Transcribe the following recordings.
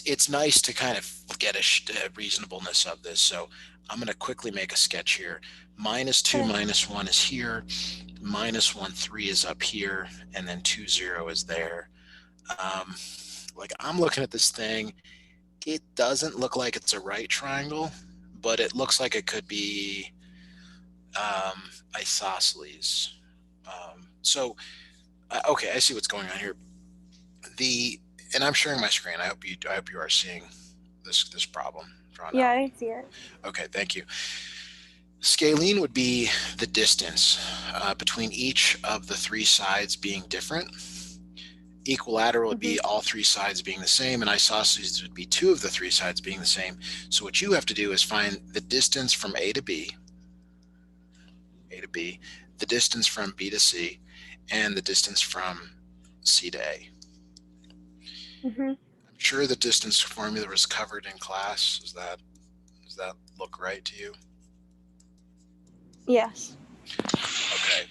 it's nice to kind of get a reasonableness of this. So I'm going to quickly make a sketch here. -2 -1 is here. -1 3 is up here, and then 2 0 is there. Like I'm looking at this thing, it doesn't look like it's a right triangle, but it looks like it could be isosceles. So okay, I see what's going on here. And I'm sharing my screen. I hope you are seeing this problem drawn Yeah, out. I see it. Okay, thank you. Scalene would be the distance between each of the three sides being different. Equilateral would be all three sides being the same, and isosceles would be two of the three sides being the same. So what you have to do is find the distance from A to B, the distance from B to C, and the distance from C to A. I'm sure the distance formula was covered in class. Does that look right to you? Yes. Okay.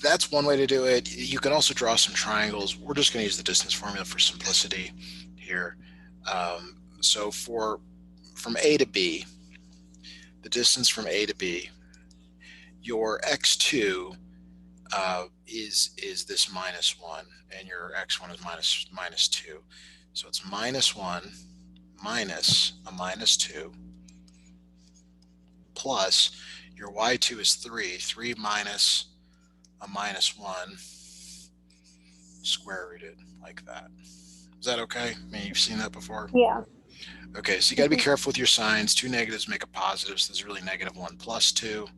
That's one way to do it. You can also draw some triangles. We're just going to use the distance formula for simplicity here. So from A to B, the distance from A to B, your x2 is this -1, and your x1 is -2. So it's -1 minus a -2 plus your y2 is 3 minus a -1 square rooted, like that. Is that okay? I mean, you've seen that before? Yeah. Okay, so you got to be careful with your signs. Two negatives make a positive, so there's really -1 plus 2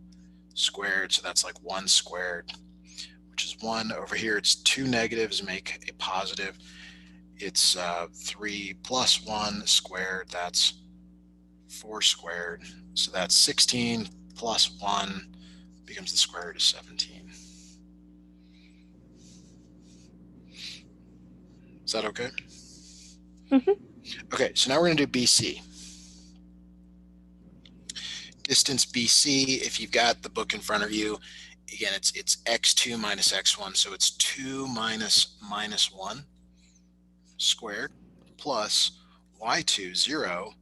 squared, so that's like 1 squared, which is 1. Over here, it's two negatives make a positive. It's 3 plus 1 squared, that's 4 squared. So that's 16 plus 1 becomes the square root of 17. Is that okay? Okay, so now we're going to do BC. Distance BC, if you've got the book in front of you, again, it's x2 minus x1, so it's 2 minus -1 squared plus y2, 0,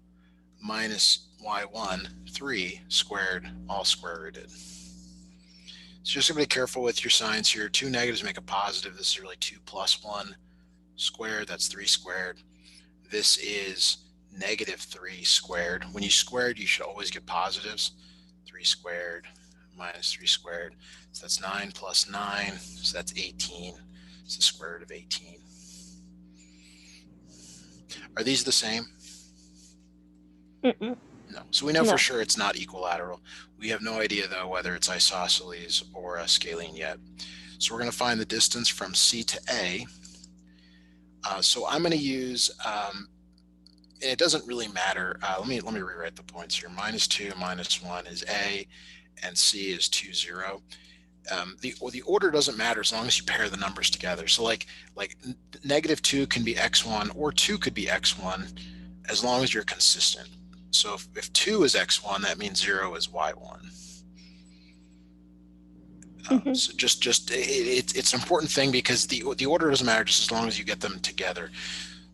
minus y1, 3 squared, all square rooted. So just be careful with your signs here. Two negatives make a positive. This is really 2 plus 1 squared, that's 3 squared. This is -3 squared. When you squared, you should always get positives. 3 squared minus 3 squared. So that's 9 plus 9. So that's 18. It's the square root of 18. Are these the same? No. So we know for sure it's not equilateral. We have no idea, though, whether it's isosceles or scalene yet. So we're going to find the distance from C to A. So I'm going to use, and it doesn't really matter. Let me rewrite the points here. -2 minus 1 is A, and C is 2 0. The order doesn't matter as long as you pair the numbers together. So like -2 can be x1 or 2 could be x1 as long as you're consistent. So if 2 is x1, that means 0 is y1. So it's an important thing because the order doesn't matter just as long as you get them together.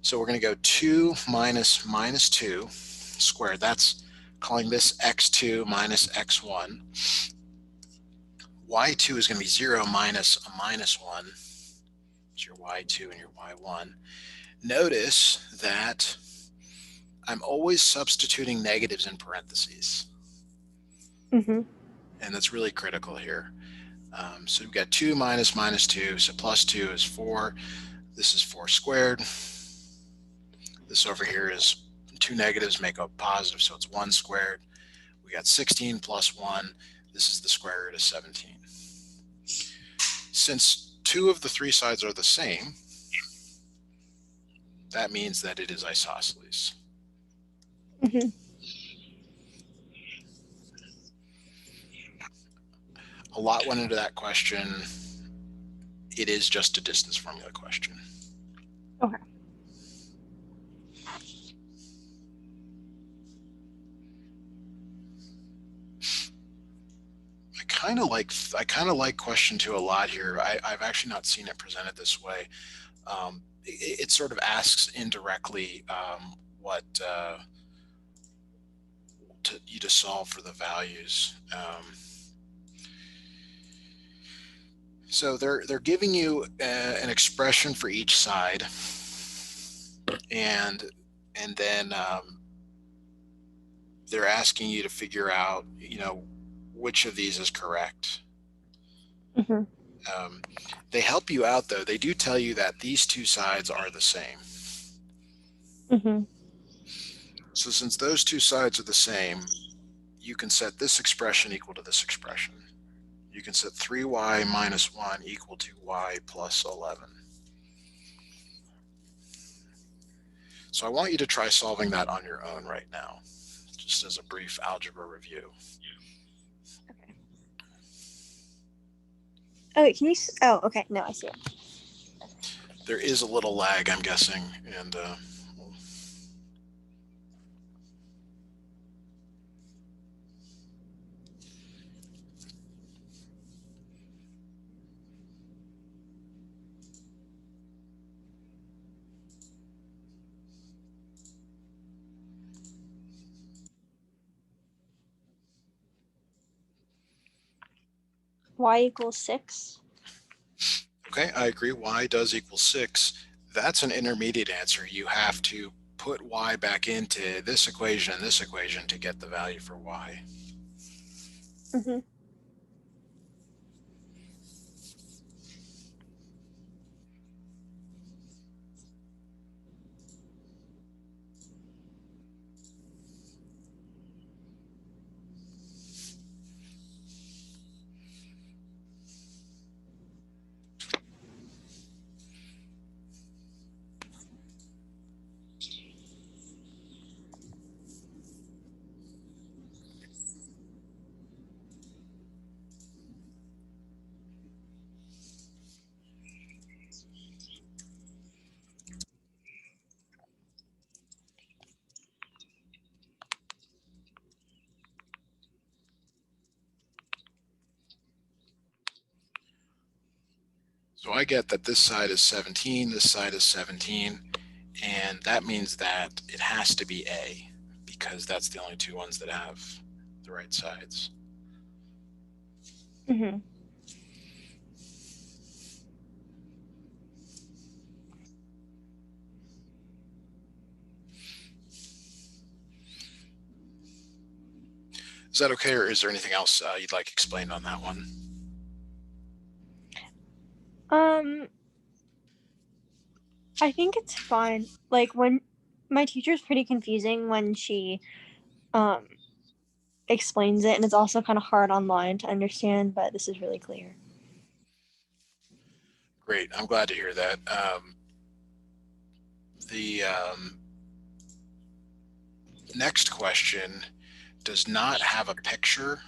So we're going to go 2 minus -2 squared. That's calling this x2 minus x1. y2 is going to be 0 minus a -1. It's your y2 and your y1. Notice that I'm always substituting negatives in parentheses. And that's really critical here. So we've got 2 minus -2, so plus 2 is 4. This is 4 squared. This over here is two negatives make a positive, so it's 1 squared. We got 16 plus 1. This is the square root of 17. Since two of the three sides are the same, that means that it is isosceles. A lot went into that question. It is just a distance formula question. Okay. I kind of like question 2 a lot here. I've actually not seen it presented this way. it sort of asks indirectly what you to solve for the values. So they're giving you an expression for each side, and then they're asking you to figure out, which of these is correct. Mm-hmm. They help you out, though. They do tell you that these two sides are the same. Mm-hmm. So since those two sides are the same, you can set this expression equal to this expression. You can set 3y minus 1 equal to y plus 11. So I want you to try solving that on your own right now, just as a brief algebra review. Okay. Oh, wait, can you? Oh, okay. No, I see it. There is a little lag, I'm guessing, and Y equals 6. okay, I agree. Y does equal 6. That's an intermediate answer. You have to put y back into this equation and this equation to get the value for y. Mm-hmm. So I get that this side is 17, this side is 17, and that means that it has to be A, because that's the only two ones that have the right sides. Mm-hmm. Is that okay, or is there anything else you'd like explained on that one? I think it's fine. Like when my teacher's pretty confusing when she um explains it, and it's also kind of hard online to understand, but this is really clear. Great, I'm glad to hear that. The next question does not have a picture.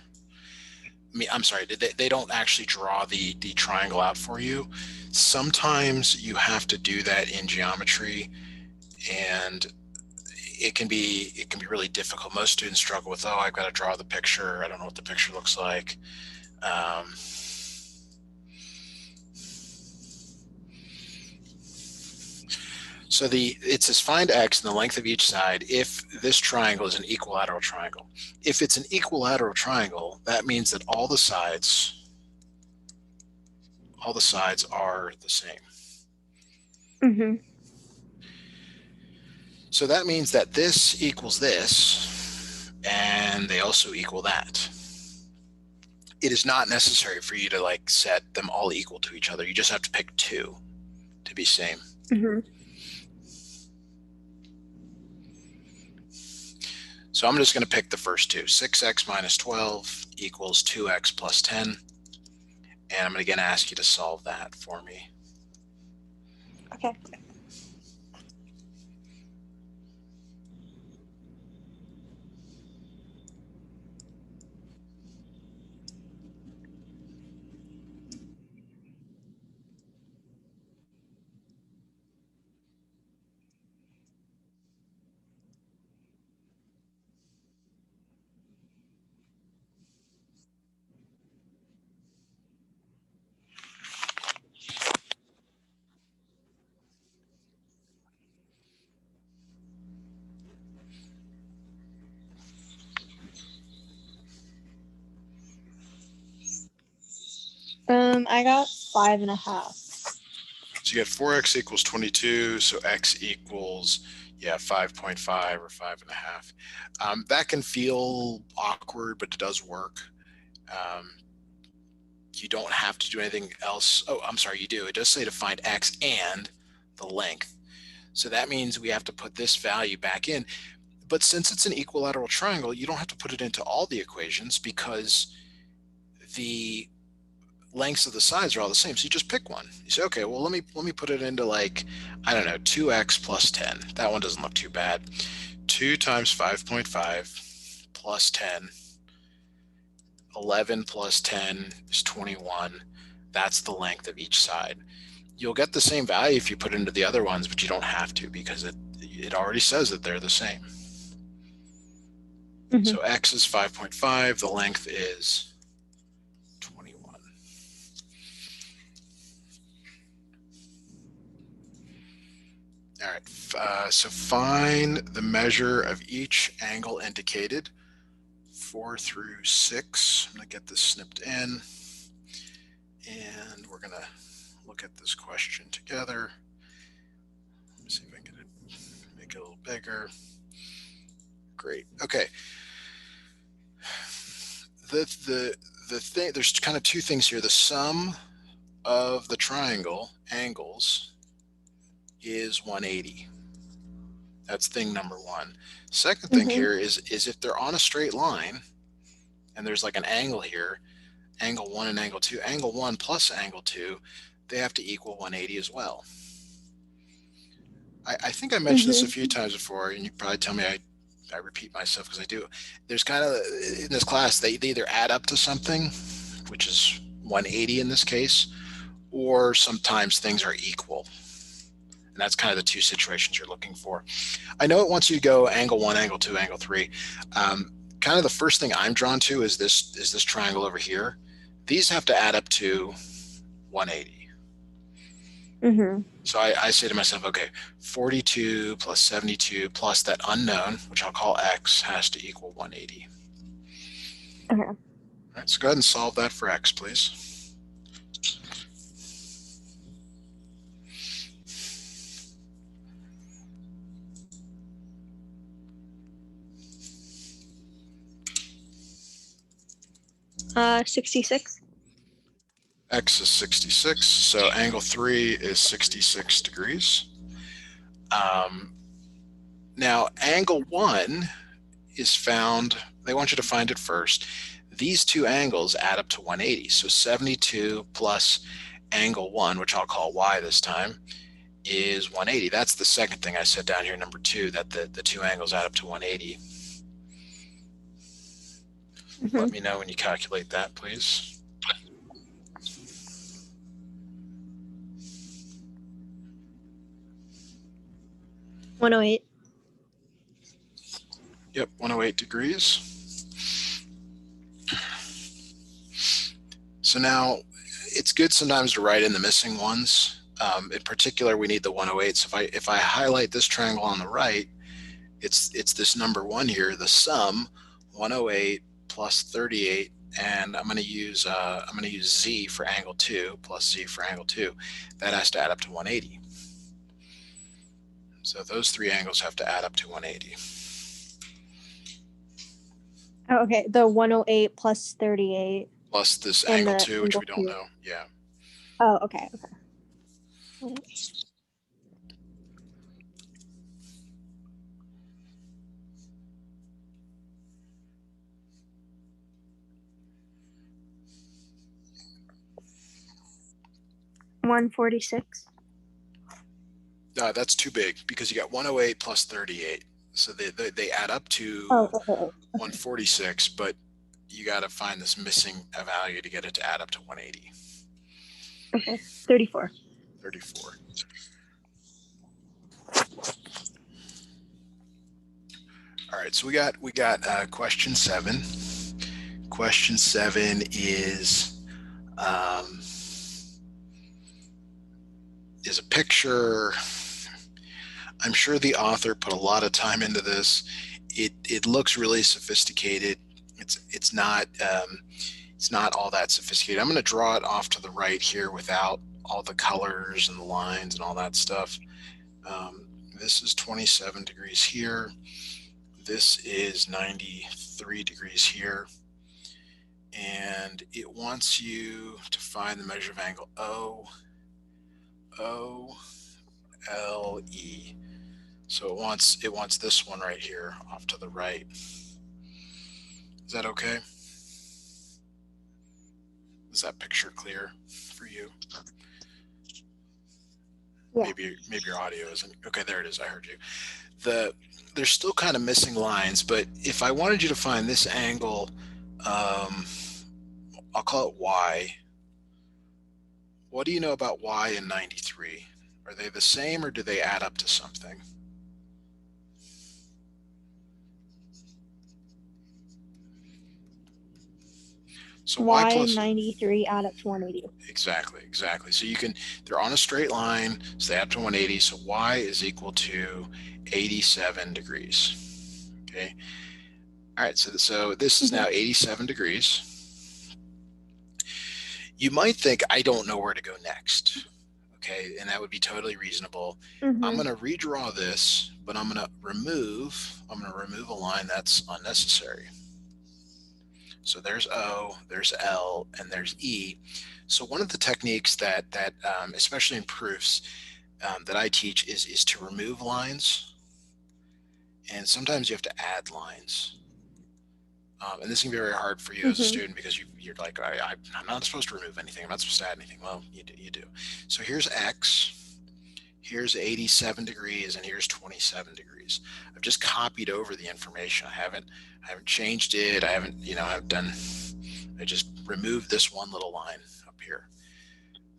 I'm sorry, they don't actually draw the triangle out for you. Sometimes you have to do that in geometry, and it can be really difficult. Most students struggle with, oh, I've got to draw the picture. I don't know what the picture looks like. Um, so it says find x and the length of each side if this triangle is an equilateral triangle. If it's an equilateral triangle, that means that all the sides are the same. Mm-hmm. So that means that this equals this, and they also equal that. It is not necessary for you to like set them all equal to each other. You just have to pick two to be same. Mm-hmm. So I'm just going to pick the first two. 6x minus 12 equals 2x plus 10. And I'm again ask you to solve that for me. Okay. I got 5.5. So you get 4x equals 22, so x equals, 5.5 or 5.5. That can feel awkward, but it does work. You don't have to do anything else. Oh, I'm sorry, you do. It does say to find x and the length. So that means we have to put this value back in. But since it's an equilateral triangle, you don't have to put it into all the equations because the lengths of the sides are all the same. So you just pick one. You say, okay, well, let me put it into, like, I don't know, 2x plus 10. That one doesn't look too bad. 2 times 5.5 plus 10. 11 plus 10 is 21. That's the length of each side. You'll get the same value if you put it into the other ones, but you don't have to because it already says that they're the same. So x is 5.5. The length is 21. All right, so find the measure of each angle indicated, 4 through 6. I'm going to get this snipped in, and we're going to look at this question together. Let me see if I can make it a little bigger. Great. Okay. The thing, there's kind of two things here. The sum of the triangle angles is 180. That's thing number one. Second thing here is if they're on a straight line and there's like an angle here, angle 1 and angle 2, angle 1 plus angle 2, they have to equal 180 as well. I think I mentioned this a few times before, and you probably tell me I repeat myself because I do. There's kind of, in this class, they either add up to something, which is 180 in this case, or sometimes things are equal. And that's kind of the two situations you're looking for. I know it wants you to go angle 1, angle 2, angle 3. Kind of the first thing I'm drawn to is this triangle over here. These have to add up to 180. So I say to myself, okay, 42 plus 72 plus that unknown, which I'll call x, has to equal 180. Okay. All right, so go ahead and solve that for x, please. Uh, 66. X is 66, so angle 3 is 66 degrees. Now, angle 1 is found, they want you to find it first. These two angles add up to 180, so 72 plus angle 1, which I'll call y this time, is 180. That's the second thing I said down here, number 2, that the two angles add up to 180. Let me know when you calculate that, please. $108. Yep, 108 degrees. So now it's good sometimes to write in the missing ones. In particular, we need the 108. So if I highlight this triangle on the right, it's this number 1 here, the sum, 108 plus 38, and I'm going to use z for angle 2 plus z for angle 2. That has to add up to 180. So those three angles have to add up to 180. Oh, okay. The 108 plus 38. Plus this angle 2, which we don't know. Yeah. Oh, okay. Okay. $146. That's too big because you got 108 plus 38. So they add up to 146, but you got to find this missing value to get it to add up to 180. Okay, 34. 34. All right, so we got question 7. Question 7 is a picture. I'm sure the author put a lot of time into this. It looks really sophisticated. It's not. It's not all that sophisticated. I'm going to draw it off to the right here without all the colors and the lines and all that stuff. This is 27 degrees here. This is 93 degrees here. And it wants you to find the measure of angle OLE. So it wants this one right here off to the right. Is that okay? Is that picture clear for you? Yeah. Maybe your audio isn't. Okay, there it is. I heard you. There's still kind of missing lines, but if I wanted you to find this angle, I'll call it Y. What do you know about Y and 93? Are they the same or do they add up to something? So Y plus 93 add up to 180. Exactly. So they're on a straight line, so they add up to 180. So Y is equal to 87 degrees. Okay. All right. So this is now 87 degrees. You might think, I don't know where to go next. Okay. And that would be totally reasonable. I'm going to redraw this, but I'm going to remove a line that's unnecessary. So there's O, there's L, and there's E. So one of the techniques that especially in proofs that I teach is to remove lines, and sometimes you have to add lines. And this can be very hard for you as a student because you're like, I'm not supposed to remove anything. I'm not supposed to add anything. Well, you do. So here's X, here's 87 degrees, and here's 27 degrees. I've just copied over the information. I haven't changed it. I just removed this one little line up here.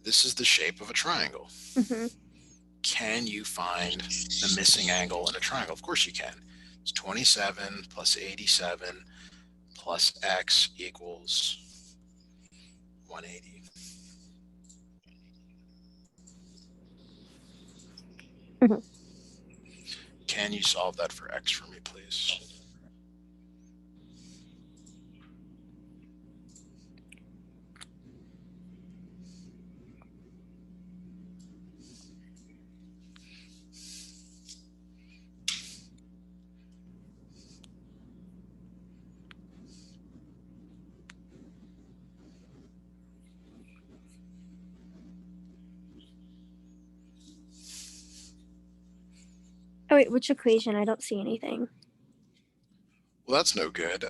This is the shape of a triangle. Can you find the missing angle in a triangle? Of course you can. It's 27 plus 87 plus X equals 180. Can you solve that for X for me, please? Oh wait, which equation? I don't see anything. Well, that's no good.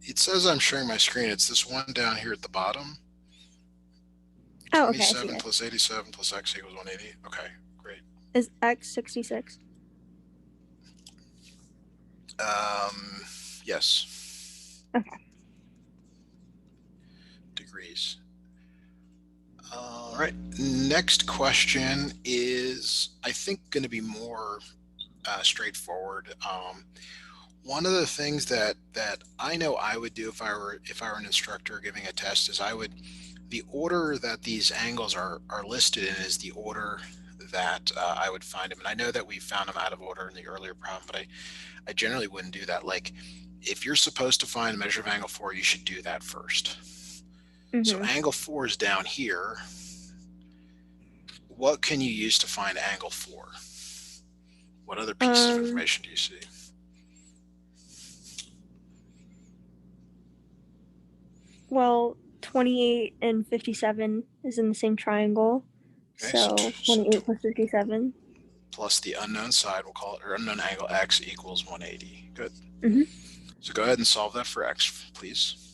It says I'm sharing my screen. It's this one down here at the bottom. Oh, okay. 27 plus 87 plus X equals 180. Okay, great. Is X 66? Yes. Okay. Degrees. All right. Next question is, I think, going to be more straightforward. One of the things that I know I would do if I were an instructor giving a test is the order that these angles are listed in is the order that I would find them. And I know that we found them out of order in the earlier problem, but I generally wouldn't do that. Like, if you're supposed to find a measure of angle 4, you should do that first. So angle 4 is down here. What can you use to find angle 4? What other pieces of information do you see? Well, 28 and 57 is in the same triangle. Okay, so 28 plus 57. Plus the unknown side, we'll call it, or unknown angle X equals 180. Good. So go ahead and solve that for X, please.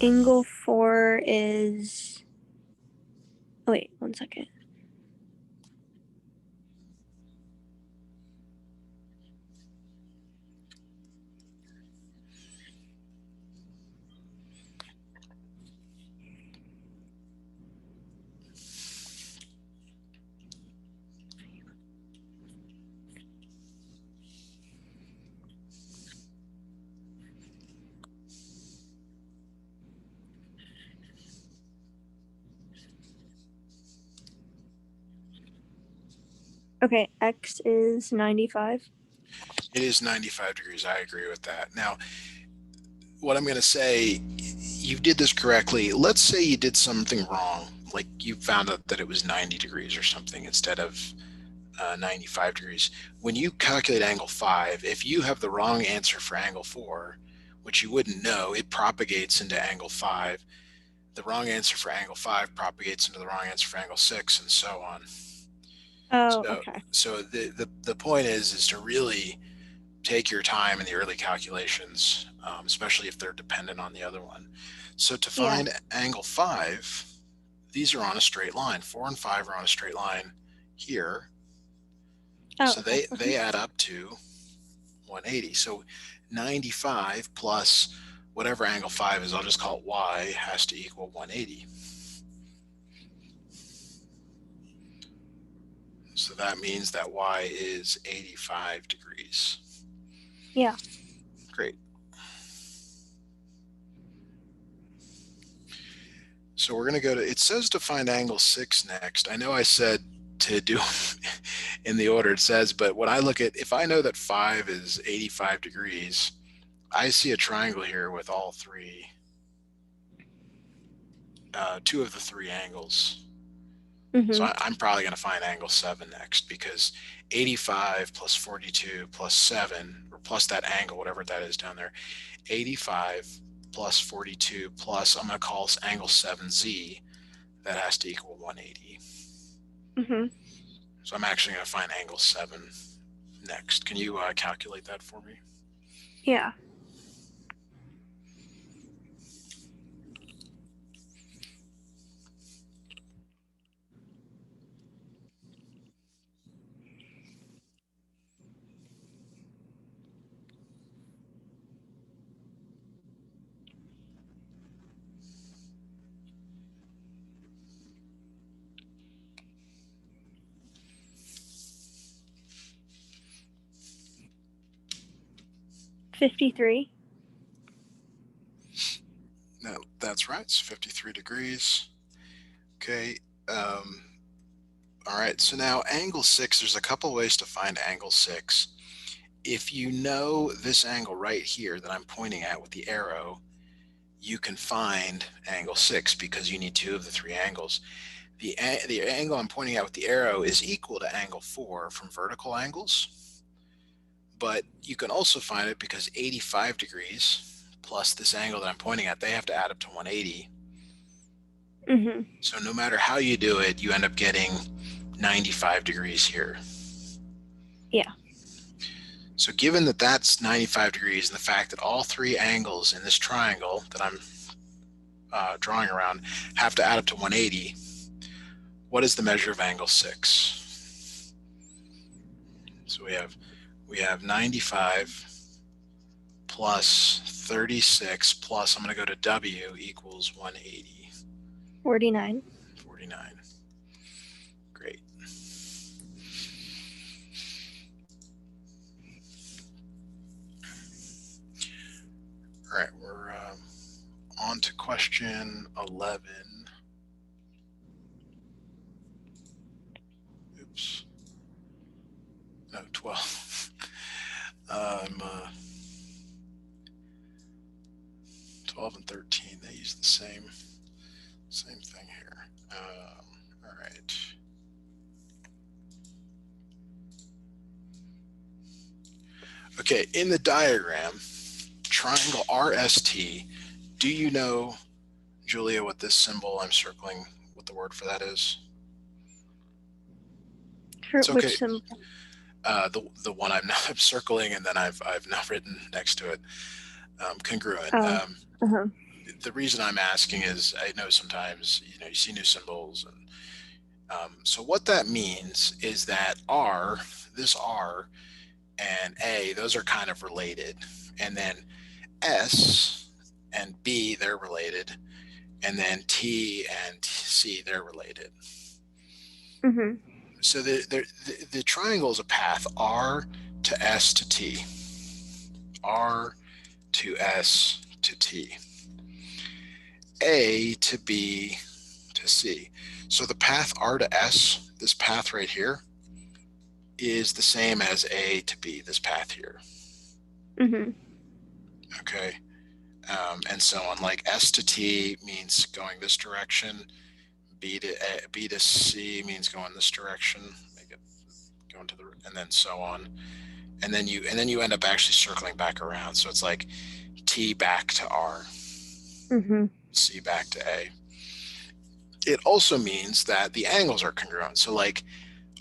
Angle 4 is... Oh, wait, 1 second. Okay, x is 95. It is 95 degrees. I agree with that. Now, what I'm going to say, you did this correctly. Let's say you did something wrong, like you found out that it was 90 degrees or something instead of 95 degrees. When you calculate angle 5, if you have the wrong answer for angle 4, which you wouldn't know, it propagates into angle 5. The wrong answer for angle 5 propagates into the wrong answer for angle 6, and so on. Oh, So, okay. so the point is to really take your time in the early calculations, especially if they're dependent on the other one. So to Yeah. find angle 5, these are on a straight line. 4 and 5 are on a straight line here. Oh, So okay. they add up to 180. So 95 plus whatever angle 5 is, I'll just call it y, has to equal 180. So that means that y is 85 degrees. Yeah. Great. So we're going to go to, it says to find angle 6 next. I know I said to do in the order it says, but when I look at, if I know that 5 is 85 degrees, I see a triangle here with all three, two of the three angles. So I'm probably going to find angle 7 next, because 85 plus 42 plus 7, or plus that angle, whatever that is down there, 85 plus 42 plus, I'm going to call this angle 7z, that has to equal 180. So I'm actually going to find angle 7 next. Can you calculate that for me? Yeah. $53. No, that's right. It's 53 degrees. Okay. All right. So now angle 6, there's a couple ways to find angle 6. If you know this angle right here that I'm pointing at with the arrow, you can find angle 6 because you need two of the three angles. The angle I'm pointing at with the arrow is equal to angle 4 from vertical angles, but you can also find it because 85 degrees plus this angle that I'm pointing at, they have to add up to 180. So no matter how you do it, you end up getting 95 degrees here. Yeah. So given that that's 95 degrees, and the fact that all three angles in this triangle that I'm drawing around have to add up to 180, what is the measure of angle 6? So we have 95 plus 36 plus, I'm going to go to W, equals 180. 49. 49. Great. All right, we're on to question 11. Oops. No, 12. 12 and 13, they use the same thing here. All right. Okay, in the diagram, triangle RST, do you know, Julia, what this symbol I'm circling, what the word for that is? For It's okay. which symbol? The one I'm circling, and then I've now written next to it, congruent. Oh. The reason I'm asking is I know sometimes you see new symbols, and so what that means is that R, this R and A, those are kind of related, and then S and B, they're related, and then T and C, they're related. So the triangle is a path R to S to T, R to S to T, A to B to C. So the path R to S, this path right here, is the same as A to B, this path here. Mm-hmm. Okay. And so on, like S to T means going this direction, B to C means going this direction, make it going to the, and then so on. And then you end up actually circling back around. So it's like T back to R, Mm-hmm. C back to A. It also means that the angles are congruent. So like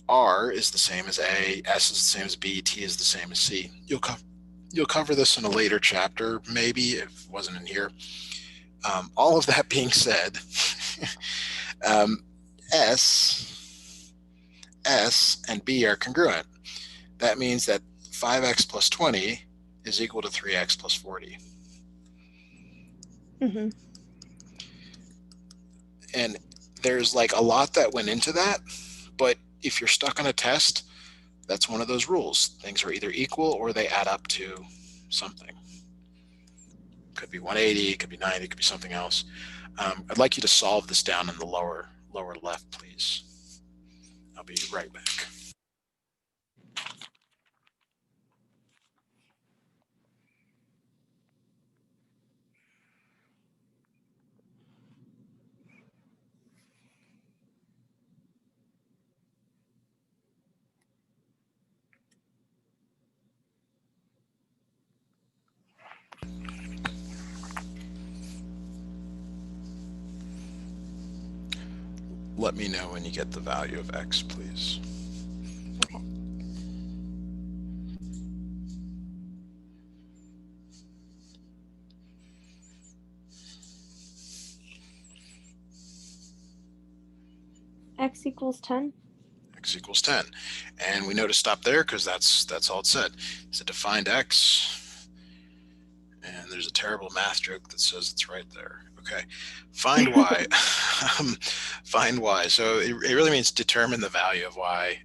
R is the same as A, S is the same as B, T is the same as C. You'll cover this in a later chapter, maybe, if it wasn't in here. All of that being said, um, S and B are congruent. That means that 5x plus 20 is equal to 3x plus 40. Mm-hmm. And there's like a lot that went into that, but if you're stuck on a test, that's one of those rules. Things are either equal or they add up to something. Could be 180, could be 90, could be something else. I'd like you to solve this down in the lower left, please. I'll be right back. Let me know when you get the value of x, please. Okay. X equals 10. X equals 10. And we know to stop there because that's all it said. It said to find x, and there's a terrible math joke that says it's right there. Okay, find y. Find y. So it really means determine the value of y.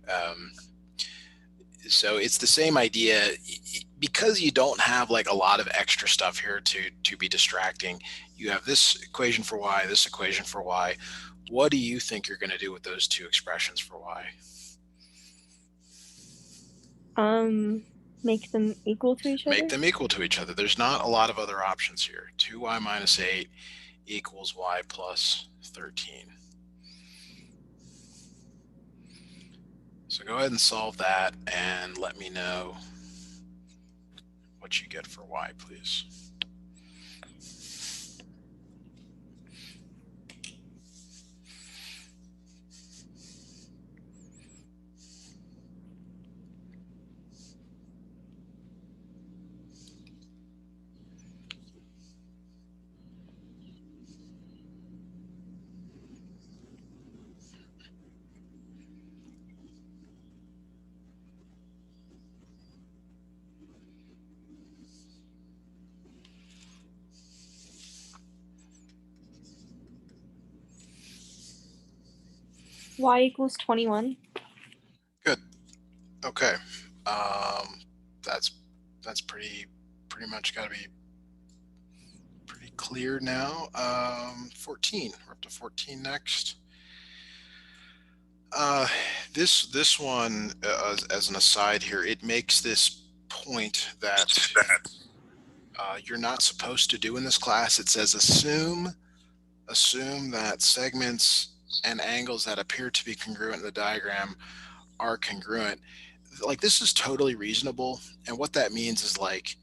So it's the same idea. Because you don't have like a lot of extra stuff here to be distracting, you have this equation for y, this equation for y. What do you think you're going to do with those two expressions for y? Make them equal to each other. Make them equal to each other. There's not a lot of other options here. 2y minus 8 equals y plus 13. So go ahead and solve that and let me know what you get for y, please. Y equals 21. Good. Okay. That's pretty much got to be pretty clear now. 14. We're up to 14 next. This one, as an aside here, it makes this point that you're not supposed to do in this class. It says assume that segments and angles that appear to be congruent in the diagram are congruent. Like, this is totally reasonable, and what that means is like,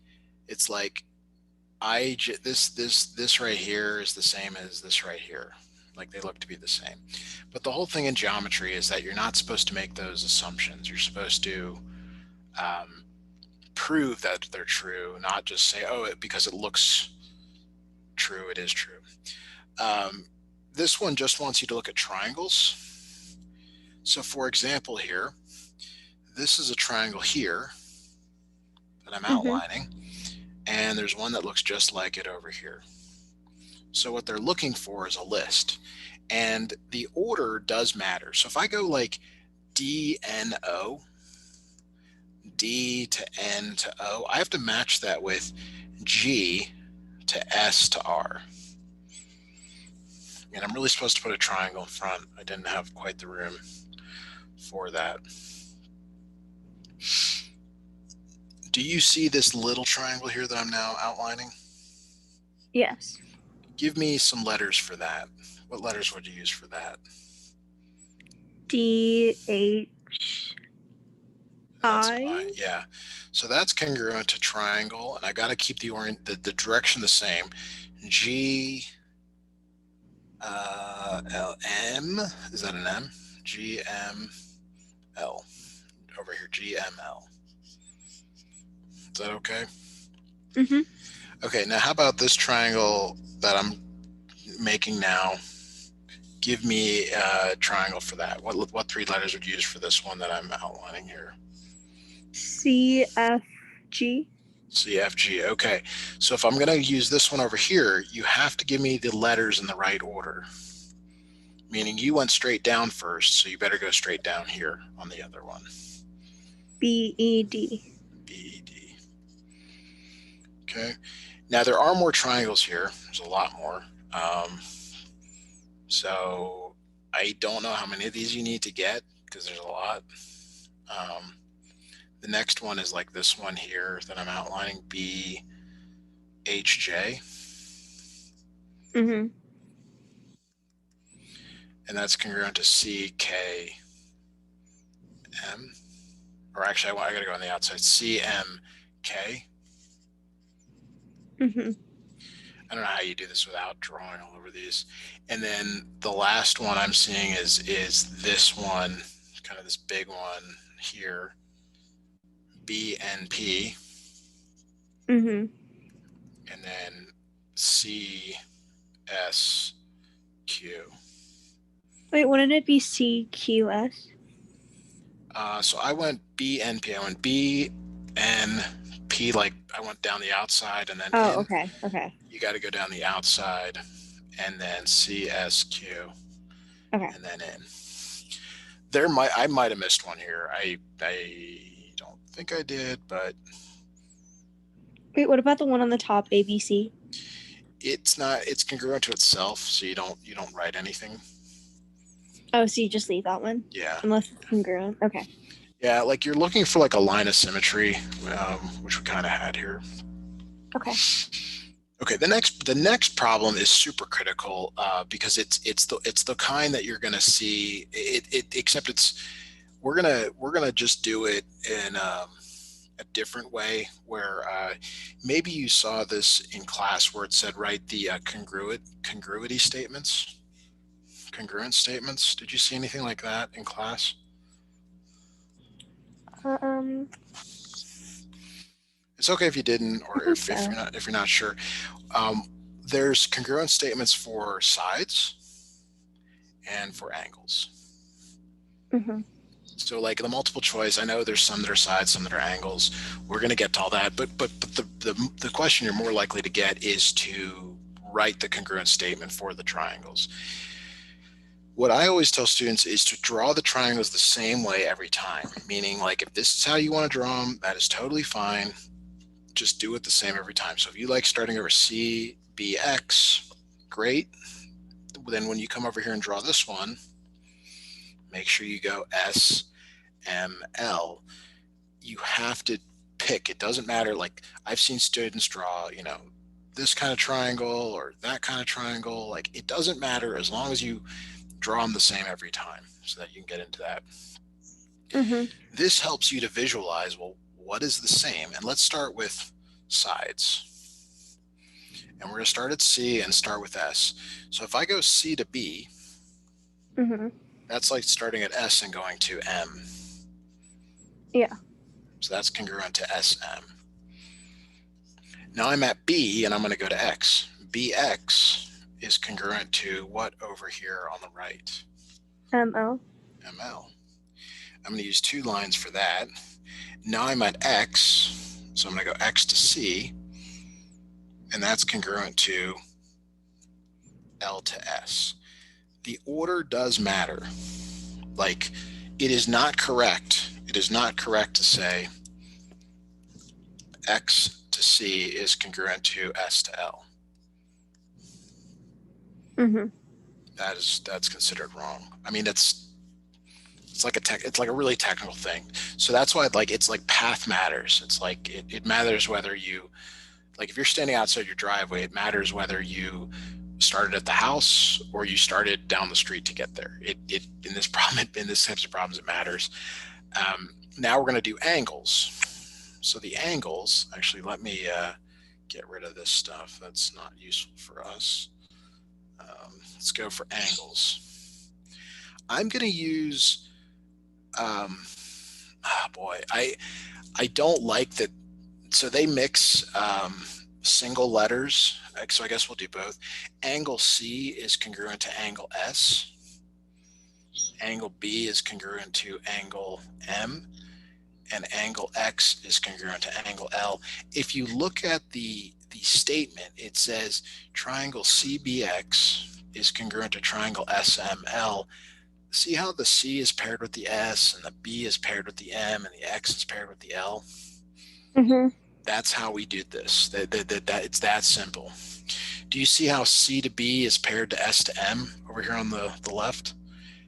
it's like this right here is the same as this right here. Like, they look to be the same. But the whole thing in geometry is that you're not supposed to make those assumptions. You're supposed to prove that they're true, not just say, oh, because it looks true, it is true. This one just wants you to look at triangles. So for example here, this is a triangle here that I'm outlining, and there's one that looks just like it over here. So what they're looking for is a list, and the order does matter. So if I go like D, N, O, D to N to O, I have to match that with G to S to R. And I'm really supposed to put a triangle in front. I didn't have quite the room for that. Do you see this little triangle here that I'm now outlining? Yes. Give me some letters for that. What letters would you use for that? DHI. And that's an I, yeah. So that's congruent to triangle, and I got to keep the direction the same. G L M, is that an M? G M L over here. G M L. Is that okay? Mm-hmm. Okay. Now, how about this triangle that I'm making now? Give me a triangle for that. What three letters would you use for this one that I'm outlining here? CFG. CFG. Okay. So if I'm going to use this one over here, you have to give me the letters in the right order. Meaning you went straight down first, so you better go straight down here on the other one. BED. BED. Okay. Now there are more triangles here. There's a lot more. So I don't know how many of these you need to get because there's a lot. The next one is like this one here that I'm outlining, BHJ. Mm-hmm. And that's congruent to CKM. Or actually, I got to go on the outside. CMK. Mm-hmm. I don't know how you do this without drawing all over these. And then the last one I'm seeing is this one, kind of this big one here, BNP. Mm-hmm. And then CSQ. Wait, wouldn't it be CQS? So I went BNP. I went BNP, like I went down the outside and then in. Okay. Okay. You got to go down the outside and then CSQ. Okay. And then in. I might have missed one here. I don't think I did, but Wait, what about the one on the top, ABC? it's not. It's congruent to itself, so you don't write anything. Oh, so you just leave that one? Yeah. Unless it's congruent. Okay. Yeah, like you're looking for like a line of symmetry, which we kind of had here. Okay. Okay, the next problem is super critical because it's the kind that you're going to see. Except we're gonna just do it in a different way where maybe you saw this in class where it said write the congruence statements. Congruence statements. Did you see anything like that in class? It's okay if you didn't, or if you're not sure. There's congruence statements for sides and for angles. Mm-hmm. So like the multiple choice, I know there's some that are sides, some that are angles. We're going to get to all that, but the question you're more likely to get is to write the congruent statement for the triangles. What I always tell students is to draw the triangles the same way every time, meaning like if this is how you want to draw them, that is totally fine. Just do it the same every time. So if you like starting over CBX, great. Then when you come over here and draw this one, make sure you go SML. You have to pick. It doesn't matter. Like I've seen students draw, this kind of triangle or that kind of triangle. Like it doesn't matter as long as you draw them the same every time so that you can get into that. Mm-hmm. This helps you to visualize, well, what is the same? And let's start with sides. And we're going to start at C and start with S. So if I go C to B, Mm-hmm. that's like starting at S and going to M. Yeah. So that's congruent to SM. Now I'm at B and I'm going to go to X. BX is congruent to what over here on the right? ML. ML. I'm going to use two lines for that. Now I'm at X, so I'm going to go X to C, and that's congruent to L to S. The order does matter. Like, it is not correct. It is not correct to say X to C is congruent to S to L. Mm-hmm. That's considered wrong. I mean, it's it's like a really technical thing. So that's why it's like path matters. It's like it matters whether you, like if you're standing outside your driveway, it matters whether you started at the house or you started down the street to get there. It in this problem, in this types of problems, it matters. Now we're going to do angles. So the angles, actually, let me get rid of this stuff that's not useful for us. Let's go for angles. I'm going to use, oh boy, I don't like that. So they mix single letters. So I guess we'll do both. Angle C is congruent to angle S. Angle B is congruent to angle M. And angle X is congruent to angle L. If you look at the statement, it says triangle CBX is congruent to triangle SML. See how the C is paired with the S and the B is paired with the M and the X is paired with the L? Mm-hmm. That's how we did this. It's that simple. Do you see how C to B is paired to S to M over here on the left?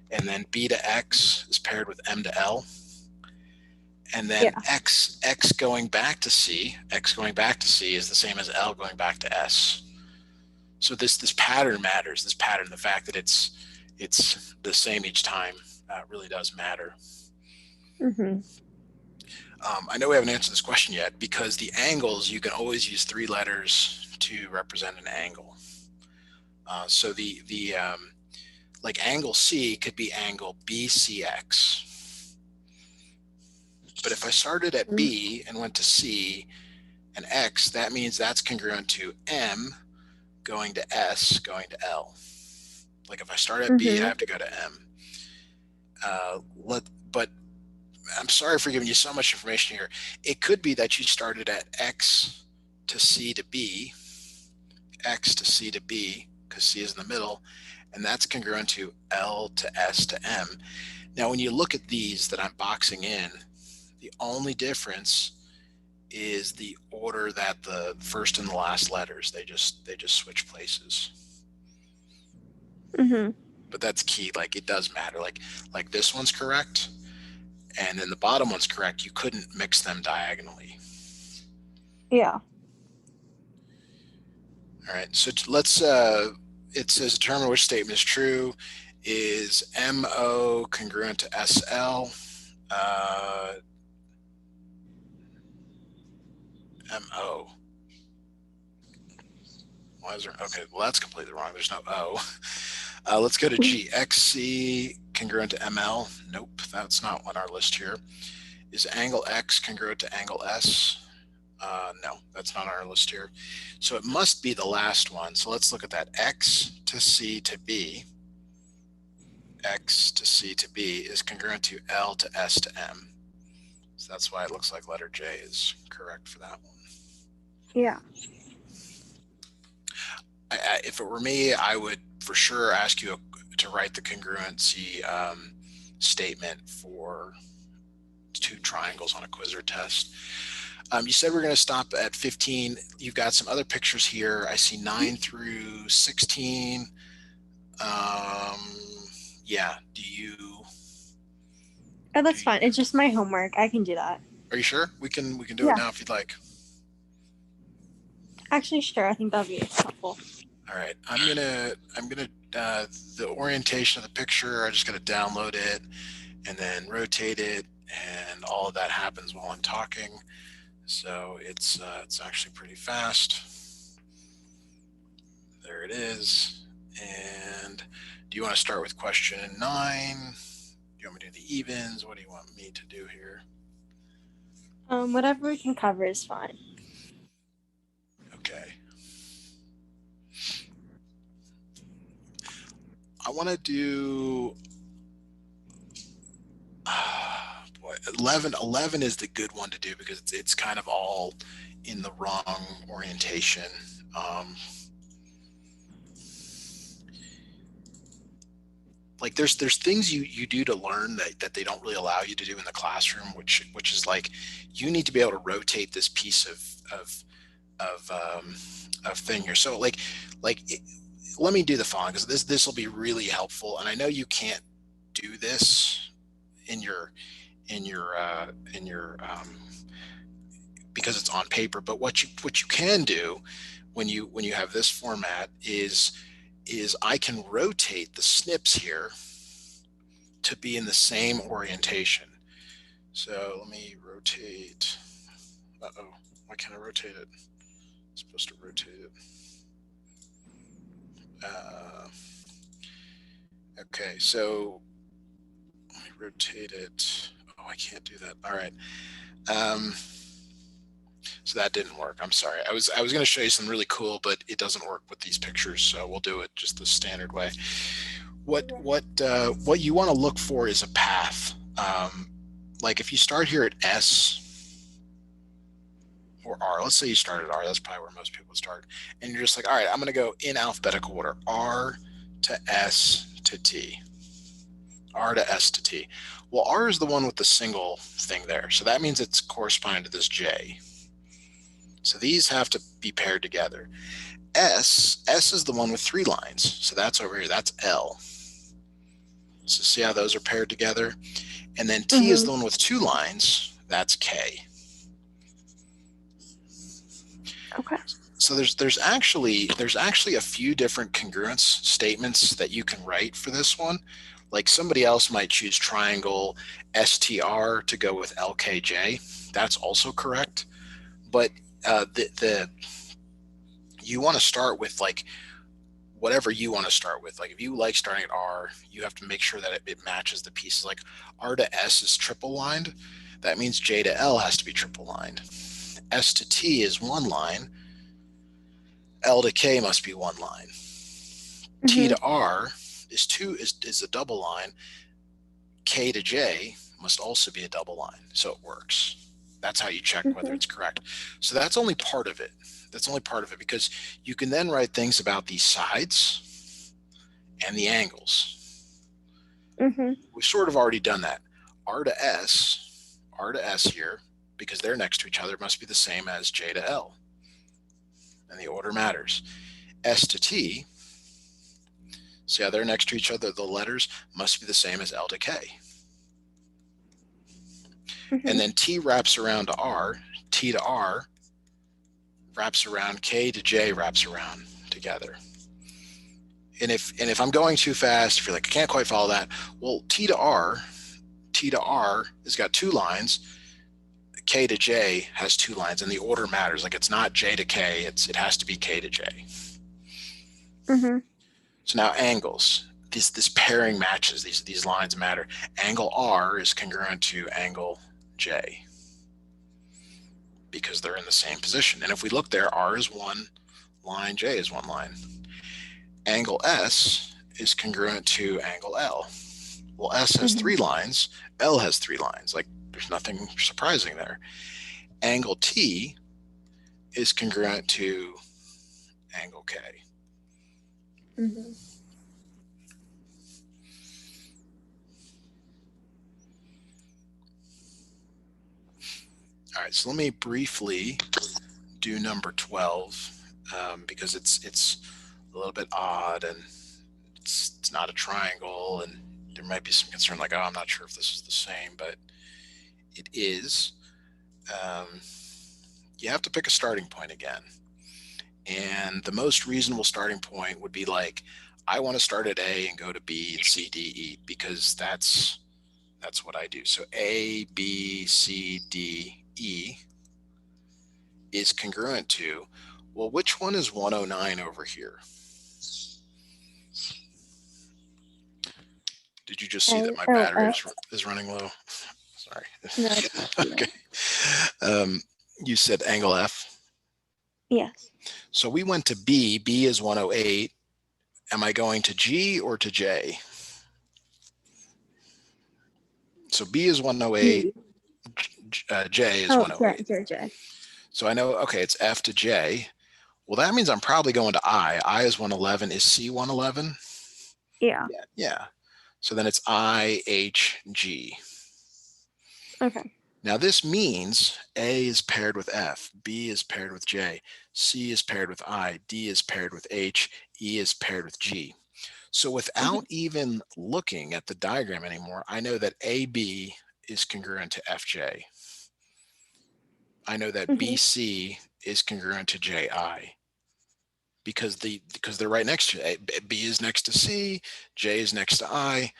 And then B to X is paired with M to L. And then Yeah. X going back to C is the same as L going back to S. So this pattern matters. This pattern, the fact that it's the same each time, really does matter. Mm-hmm. I know we haven't answered this question yet, because the angles, you can always use 3 letters to represent an angle. So the like angle C could be angle BCX. But if I started at B and went to C and X, that means that's congruent to M going to S going to L. Like if I start at B, I have to go to M. But I'm sorry for giving you so much information here. It could be that you started at X to C to B, X to C to B, because C is in the middle, and that's congruent to L to S to M. Now, when you look at these that I'm boxing in, the only difference is the order that the first and the last letters, they just switch places. Mm-hmm. But that's key. Like it does matter. Like this one's correct, and then the bottom one's correct. You couldn't mix them diagonally. Yeah. All right. So let's. It says determine which statement is true. Is MO congruent to SL? MO. Why is there? Okay, well that's completely wrong. There's no O. Let's go to G. XC congruent to ML? Nope, that's not on our list here. Is angle X congruent to angle S? No, that's not on our list here. So it must be the last one. So let's look at that. X to C to B. X to C to B is congruent to L to S to M. So that's why it looks like letter J is correct for that one. Yeah. If it were me, I would for sure ask you to write the congruency statement for 2 triangles on a quiz or test. You said we're going to stop at 15. You've got some other pictures here. I see 9 through 16. Yeah. Do you? Oh, that's fine. It's just my homework. I can do that. Are you sure? We can do it now if you'd like. Actually, sure. I think that'll be helpful. All right. I'm gonna the orientation of the picture. I just gotta download it and then rotate it, and all of that happens while I'm talking. So it's actually pretty fast. There it is. And do you want to start with question 9? Do you want me to do the evens? What do you want me to do here? Whatever we can cover is fine. Okay. I want to do 11 is the good one to do, because it's kind of all in the wrong orientation. Like there's things you do to learn that they don't really allow you to do in the classroom, which is like you need to be able to rotate this piece of thing here. So let me do the following, because this will be really helpful. And I know you can't do this in your because it's on paper. But what you can do when you have this format is I can rotate the snips here to be in the same orientation. So let me rotate. Uh-oh, why can't I rotate it? I'm supposed to rotate it. Okay, so let me rotate it. Oh, I can't do that. All right. So that didn't work. I'm sorry. I was going to show you something really cool, but it doesn't work with these pictures. So we'll do it just the standard way. What you want to look for is a path. Like if you start here at S or R, let's say you start at R, that's probably where most people start. And you're just like, all right, I'm going to go in alphabetical order, R to S to T. R to S to T. Well, R is the one with the single thing there. So that means it's corresponding to this J. So these have to be paired together. S is the one with 3 lines. So that's over here. That's L. So see how those are paired together? And then T is the one with 2 lines. That's K. Okay. So there's actually a few different congruence statements that you can write for this one. Like somebody else might choose triangle STR to go with LKJ. That's also correct. But you want to start with like whatever you want to start with. Like if you like starting at R, you have to make sure that it matches the pieces. Like R to S is triple lined. That means J to L has to be triple lined. S to T is 1 line. L to K must be 1 line. T to R is a double line. K to J must also be a double line. So it works. That's how you check whether it's correct. So that's only part of it. That's only part of it because you can then write things about the sides and the angles. We've sort of already done that. R to S here, because they're next to each other, must be the same as J to L. And the order matters. S to T, see how they're next to each other? The letters must be the same as L to K. And then T wraps around to R, T to R wraps around, K to J wraps around together. And if I'm going too fast, if you're like, I can't quite follow that, well, T to R has got 2 lines. K to J has 2 lines, and the order matters. Like it's not J to K, it has to be K to J. So now angles. This pairing matches. These lines matter. Angle R is congruent to angle J because they're in the same position. And if we look there, R is 1 line, J is 1 line. Angle S is congruent to angle L. Well, S has 3 lines, L has 3 lines. Like there's nothing surprising there. Angle T is congruent to angle K. All right, so let me briefly do number 12 because it's a little bit odd and it's not a triangle, and there might be some concern like, oh, I'm not sure if this is the same, but it is. You have to pick a starting point again. And the most reasonable starting point would be like, I want to start at A and go to B and C, D, E, because that's what I do. So A, B, C, D, E is congruent to, well, which one is 109 over here? Did you just see that my battery is running low? Sorry. Okay. You said angle F? Yes. So we went to B. B is 108. Am I going to G or to J? So B is 108. J is 108. J. So I know, okay, it's F to J. Well, that means I'm probably going to I. I is 111. Is C 111? Yeah. So then it's I, H, G. Okay. Now this means A is paired with F, B is paired with J, C is paired with I, D is paired with H, E is paired with G. So without even looking at the diagram anymore, I know that AB is congruent to FJ. I know that Mm-hmm. BC is congruent to JI because they're right next to A. B is next to C, J is next to I,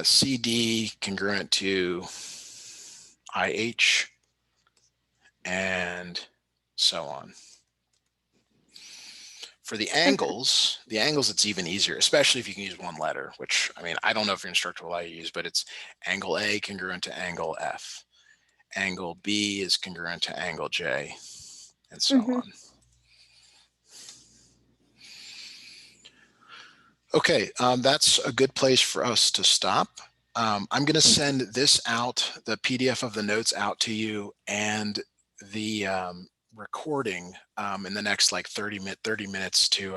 CD congruent to IH, and so on. For the Okay. angles, it's even easier, especially if you can use one letter, which, I mean, I don't know if your instructor will allow you to use, but it's angle A congruent to angle F. Angle B is congruent to angle J, and so Mm-hmm. on. Okay, that's a good place for us to stop. I'm going to send this out, the PDF of the notes out to you, and the recording in the next like 30 minutes to